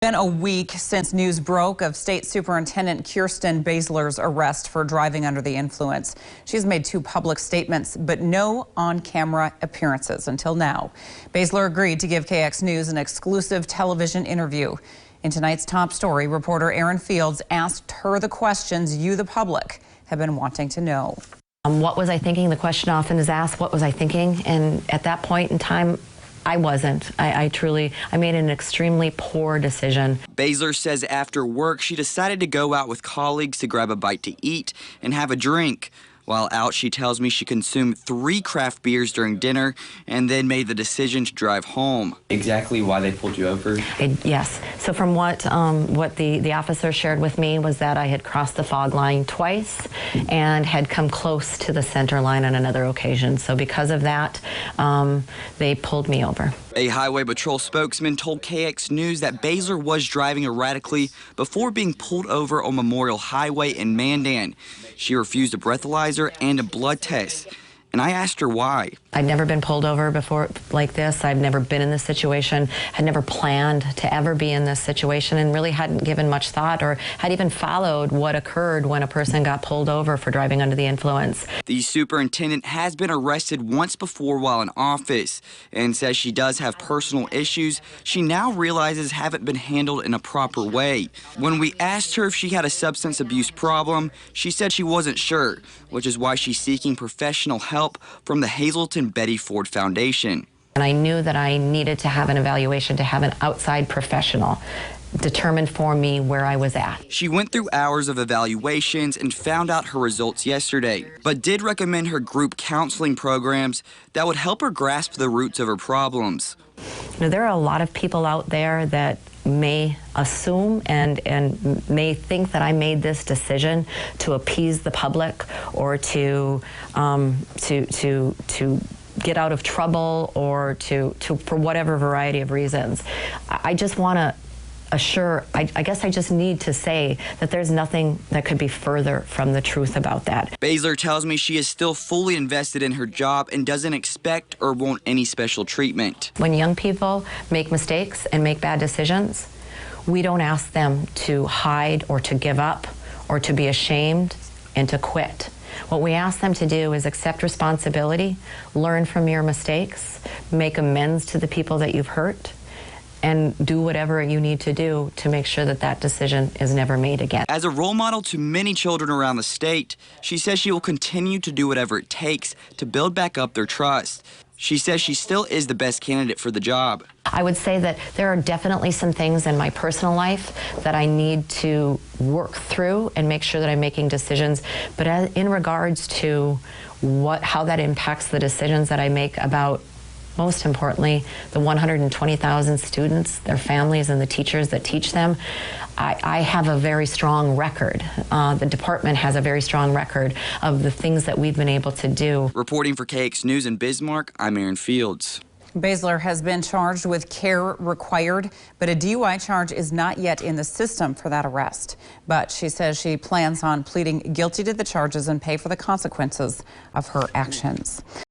Been a week since news broke of State Superintendent Kirsten Baesler's arrest for driving under the influence. She's made 2 public statements, but no on-camera appearances until now. Baesler agreed to give KX News an exclusive television interview. In tonight's top story, reporter Erin Fields asked her the questions you, the public, have been wanting to know. What was I thinking? The question often is asked, what was I thinking? And at that point in time, I wasn't. I made an extremely poor decision. Baesler says after work, she decided to go out with colleagues to grab a bite to eat and have a drink. While out, she tells me she consumed 3 craft beers during dinner and then made the decision to drive home. Exactly why they pulled you over? Yes. So from what the officer shared with me was that I had crossed the fog line twice and had come close to the center line on another occasion. So because of that, they pulled me over. A Highway Patrol spokesman told KX News that Baesler was driving erratically before being pulled over on Memorial Highway in Mandan. She refused a breathalyzer and a blood test. And I asked her why. I'd never been pulled over before like this. I've never been in this situation, had never planned to ever be in this situation, and really hadn't given much thought or had even followed what occurred when a person got pulled over for driving under the influence. The superintendent has been arrested once before while in office and says she does have personal issues she now realizes haven't been handled in a proper way. When we asked her if she had a substance abuse problem, she said she wasn't sure, which is why she's seeking professional help from the Hazleton Betty Ford Foundation. And I knew that I needed to have an evaluation, to have an outside professional determine for me where I was at. She went through hours of evaluations and found out her results yesterday, but did recommend her group counseling programs that would help her grasp the roots of her problems. You know, there are a lot of people out there that may assume and may think that I made this decision to appease the public or to get out of trouble or for whatever variety of reasons. I just want to assure, I guess I just need to say that there's nothing that could be further from the truth about that. Baesler tells me she is still fully invested in her job and doesn't expect or want any special treatment. When young people make mistakes and make bad decisions, we don't ask them to hide or to give up or to be ashamed and to quit. What we ask them to do is accept responsibility, learn from your mistakes, make amends to the people that you've hurt, and do whatever you need to do to make sure that that decision is never made again. As a role model to many children around the state, she says she will continue to do whatever it takes to build back up their trust. She says she still is the best candidate for the job. I would say that there are definitely some things in my personal life that I need to work through and make sure that I'm making decisions. But in regards to how that impacts the decisions that I make about, most importantly, the 120,000 students, their families, and the teachers that teach them, I have a very strong record. The department has a very strong record of the things that we've been able to do. Reporting for KX News in Bismarck, I'm Erin Fields. Baesler has been charged with care required, but a DUI charge is not yet in the system for that arrest. But she says she plans on pleading guilty to the charges and pay for the consequences of her actions.